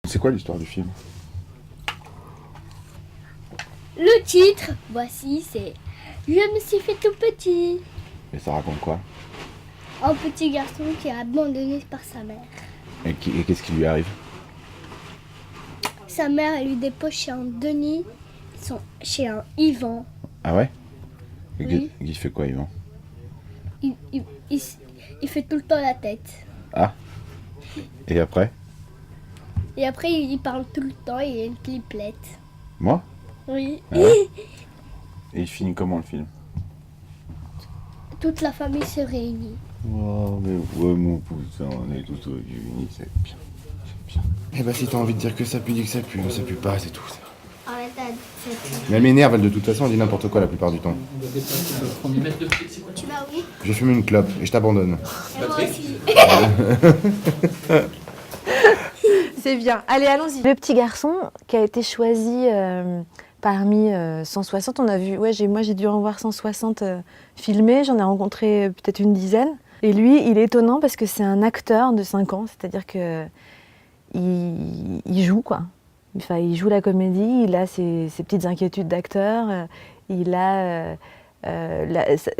C'est quoi l'histoire du film? Le titre, voici, c'est « Je me suis fait tout petit ». Et ça raconte quoi? Un petit garçon qui est abandonné par sa mère. Et qu'est-ce qui lui arrive? Sa mère, elle lui dépose chez un Denis, chez un Yvan. Ah ouais? Et Oui. il fait quoi, Yvan? Il fait tout le temps la tête. Ah? Et après? Et après, il parle tout le temps et il a une cliplette. Moi? Oui. Ah ouais? Et il finit comment le film? Toute la famille se réunit. Oh, mais ouais, mon poussin, on est tous unis, c'est bien. C'est bien. Eh ben, si t'as envie de dire que ça pue, dis que ça pue pas, c'est tout. Arrête à 17. Mais elle m'énerve, elle, de toute façon, elle dit n'importe quoi la plupart du temps. Tu vas où? Je fume une clope et je t'abandonne. Et moi aussi. C'est bien. Allez, allons-y. Le petit garçon qui a été choisi parmi 160, on a vu, moi j'ai dû en voir 160 filmés, j'en ai rencontré peut-être une dizaine. Et lui, il est étonnant parce que c'est un acteur de 5 ans, c'est-à-dire que il joue quoi. Enfin, il joue la comédie, il a ses petites inquiétudes d'acteur, il a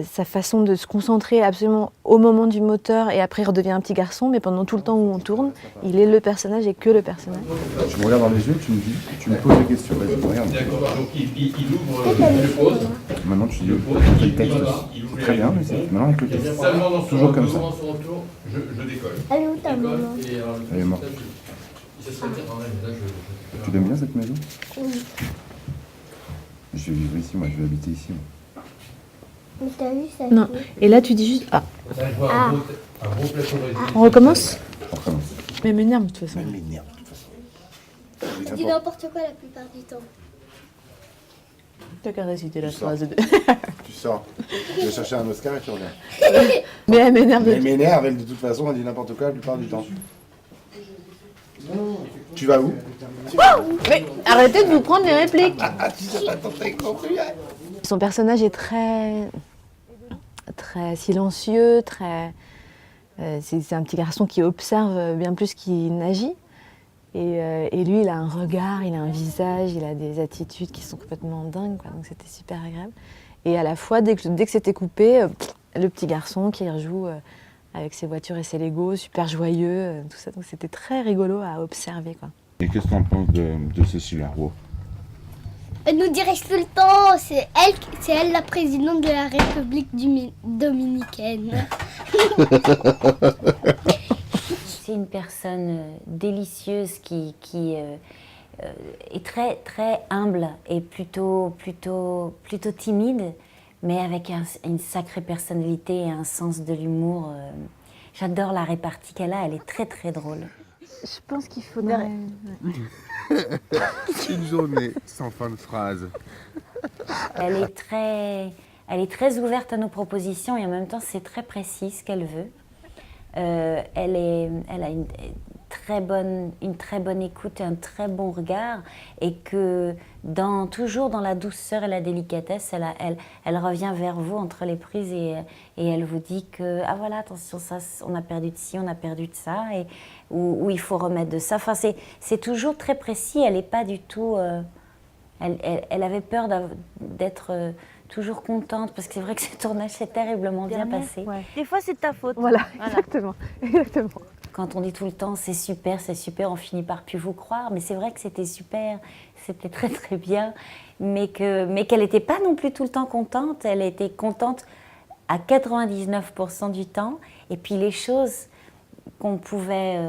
sa façon de se concentrer absolument au moment du moteur et après il redevient un petit garçon, mais pendant tout le temps où on tourne, il est le personnage et que le personnage. Tu me regardes dans les yeux, tu me dis, tu me poses des questions, vas-y, regarde. D'accord, donc il ouvre, il le pose. Maintenant tu dis, fais le texte aussi. C'est très bien, mais c'est maintenant avec le texte. Toujours comme ça. Je décolle. Elle est où ta maman? Elle est morte. Tu l'aimes bien cette maison? Oui. Je vais vivre ici, moi, je vais habiter ici. Moi. Mais t'as vu ça? Non, et là tu dis juste ah. Ah. On recommence? On recommence. Mais m'énerve de toute façon. Elle m'énerve de toute façon. Tu dis n'importe quoi la plupart du temps. T'as qu'à réciter la phrase. Tu sors, tu vas chercher un Oscar et tu reviens. Mais elle m'énerve de Elle m'énerve, elle, de toute façon, elle dit n'importe quoi la plupart du temps. Tu vas où? Mais arrêtez de vous prendre les répliques. Ah, tu sais pas, t'as compris, hein? Son personnage est très silencieux, c'est un petit garçon qui observe bien plus qu'il n'agit. Et lui, il a un regard, il a un visage, il a des attitudes qui sont complètement dingues, quoi. Donc c'était super agréable. Et à la fois, dès que c'était coupé, le petit garçon qui rejoue avec ses voitures et ses Legos, super joyeux, tout ça. Donc c'était très rigolo à observer, quoi. Et qu'est-ce que t'en penses de Cécile Arwo? Elle nous dirige tout le temps. C'est elle la présidente de la République dominicaine. C'est une personne délicieuse qui est très très humble et plutôt timide, mais avec une sacrée personnalité et un sens de l'humour. J'adore la répartie qu'elle a, elle est très très drôle. Je pense qu'il faudrait... Une journée sans fin de phrase. Elle est très ouverte à nos propositions et en même temps c'est très précis ce qu'elle veut. Elle a une très bonne écoute, un très bon regard et que toujours dans la douceur et la délicatesse, elle revient vers vous entre les prises et elle vous dit que ah voilà attention ça on a perdu de ci, on a perdu de ça et où il faut remettre de ça. Enfin c'est toujours très précis. Elle n'est pas du tout. Elle avait peur d'être toujours contente parce que c'est vrai que ce tournage s'est terriblement bien passé. Ouais. Des fois c'est de ta faute. Voilà. Exactement. Quand on dit tout le temps c'est super, on finit par plus vous croire, mais c'est vrai que c'était super, c'était très très bien, mais qu'elle n'était pas non plus tout le temps contente, elle était contente à 99% du temps, et puis les choses qu'on pouvait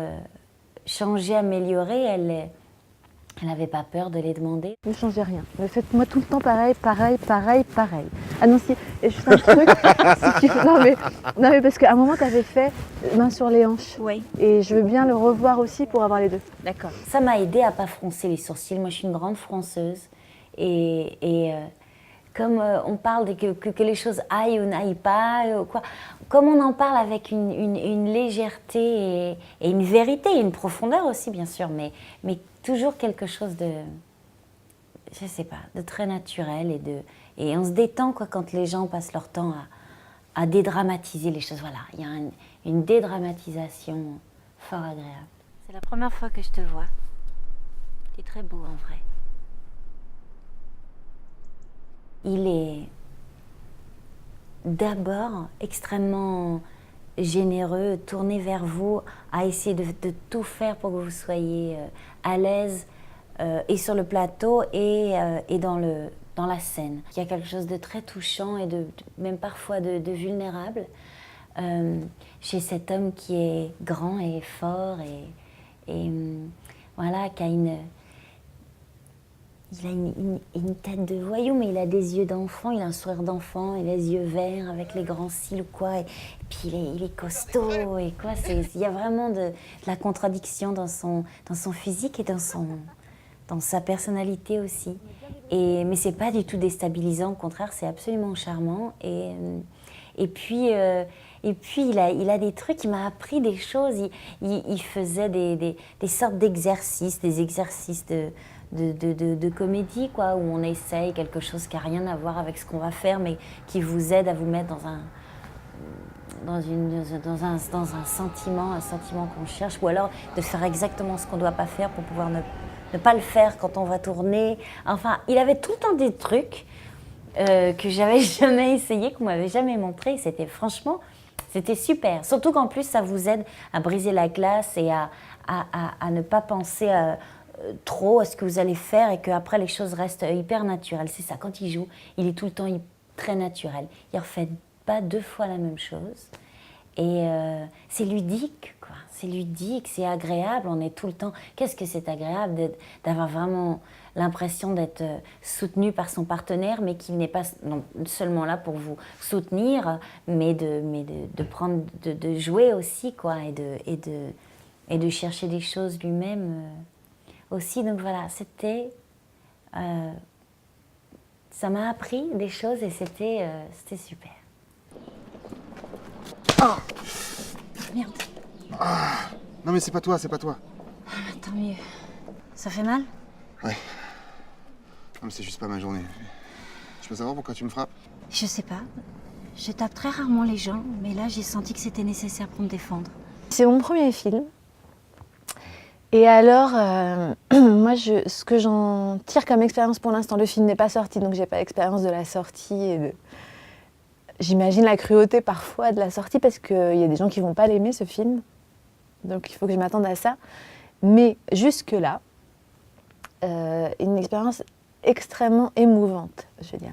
changer, améliorer, elle n'avait pas peur de les demander. Ne changez rien. Mais faites-moi tout le temps pareil. Ah non, si, et juste un truc. Si tu... non, mais parce qu'à un moment, tu avais fait main sur les hanches. Oui. Et je veux bien le revoir aussi pour avoir les deux. D'accord. Ça m'a aidé à ne pas froncer les sourcils. Moi, je suis une grande fronceuse. Et comme on parle que les choses aillent ou n'aillent pas, quoi. Comme on en parle avec une légèreté et une vérité, et une profondeur aussi, bien sûr, mais toujours quelque chose de, je sais pas, de très naturel et on se détend quoi quand les gens passent leur temps à dédramatiser les choses. Voilà, il y a une dédramatisation fort agréable. C'est la première fois que je te vois. T'es très beau en vrai. Il est d'abord extrêmement généreux, tourné vers vous, à essayer de tout faire pour que vous soyez à l'aise et sur le plateau et dans la scène. Il y a quelque chose de très touchant et même parfois de vulnérable chez cet homme qui est grand et fort et voilà, qui a il a une tête de voyou, mais il a des yeux d'enfant, il a un sourire d'enfant, il a les yeux verts avec les grands cils ou quoi. Et puis il est costaud et quoi. Il y a vraiment de la contradiction dans son physique et dans sa personnalité aussi. Mais c'est pas du tout déstabilisant, au contraire, c'est absolument charmant. Et puis il a des trucs, il m'a appris des choses. Il faisait des sortes d'exercices, des exercices de comédie, quoi, où on essaye quelque chose qui n'a rien à voir avec ce qu'on va faire, mais qui vous aide à vous mettre dans un sentiment qu'on cherche, ou alors de faire exactement ce qu'on ne doit pas faire pour pouvoir ne pas le faire quand on va tourner. Enfin, il avait tout le temps des trucs que j'avais jamais essayé, qu'on m'avait jamais montré. C'était super. Surtout qu'en plus, ça vous aide à briser la glace et à ne pas penser trop à ce que vous allez faire et qu'après les choses restent hyper naturelles. C'est ça, quand il joue, il est tout le temps très naturel. Il ne refait pas 2 fois la même chose. Et c'est ludique, quoi. C'est ludique, c'est agréable. On est tout le temps... Qu'est-ce que c'est agréable d'avoir vraiment l'impression d'être soutenu par son partenaire, mais qu'il n'est pas non seulement là pour vous soutenir, mais de jouer aussi, quoi, et de chercher des choses lui-même aussi. Donc voilà, ça m'a appris des choses et c'était super. Ah Merde. Ah non mais c'est pas toi, c'est pas toi. Tant mieux. Ça fait mal? Ouais. Non mais c'est juste pas ma journée. Je peux savoir pourquoi tu me frappes? Je sais pas. Je tape très rarement les gens, mais là j'ai senti que c'était nécessaire pour me défendre. C'est mon premier film. Et alors, moi, ce que j'en tire comme expérience pour l'instant, le film n'est pas sorti, donc j'ai pas l'expérience de la sortie. J'imagine la cruauté parfois de la sortie, parce qu'il y a des gens qui vont pas l'aimer, ce film. Donc il faut que je m'attende à ça. Mais jusque-là, une expérience extrêmement émouvante, je dirais.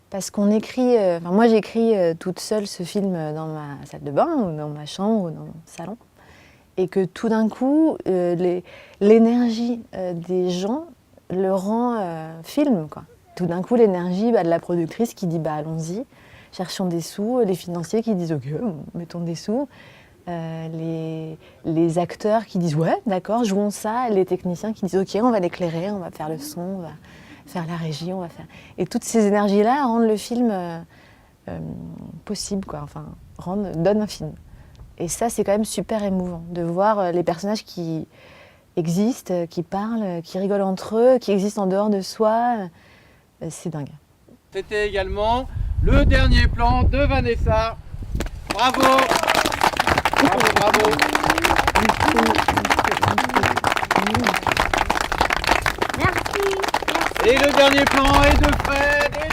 Parce qu'on écrit... moi, j'écris toute seule ce film dans ma salle de bain, ou dans ma chambre, ou dans mon salon. Et que tout d'un coup, l'énergie des gens le rend film, quoi. Tout d'un coup, l'énergie de la productrice qui dit « allons-y, cherchons des sous », les financiers qui disent « ok, mettons des sous », les acteurs qui disent « ouais, d'accord, jouons ça », les techniciens qui disent « ok, on va l'éclairer, on va faire le son, on va faire la régie, on va faire… » Et toutes ces énergies-là rendent le film possible, quoi. Enfin, donnent un film. Et ça, c'est quand même super émouvant, de voir les personnages qui existent, qui parlent, qui rigolent entre eux, qui existent en dehors de soi. C'est dingue. C'était également le dernier plan de Vanessa. Bravo! Bravo, bravo! Merci. Et le dernier plan est de Fred, et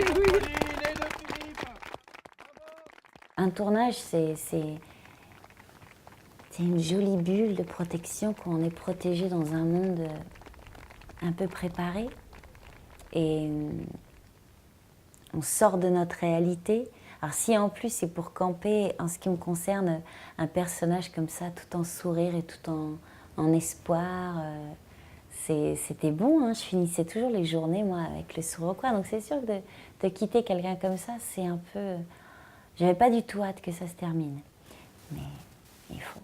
de Pauline, et de Philippe. Un tournage, c'est une jolie bulle de protection quand on est protégé dans un monde un peu préparé. Et on sort de notre réalité. Alors si en plus c'est pour camper, en ce qui me concerne, un personnage comme ça, tout en sourire et tout en espoir, c'était bon, hein. Je finissais toujours les journées, moi, avec le sourire au coin. Donc c'est sûr que de quitter quelqu'un comme ça, c'est un peu... J'avais pas du tout hâte que ça se termine. Mais il faut.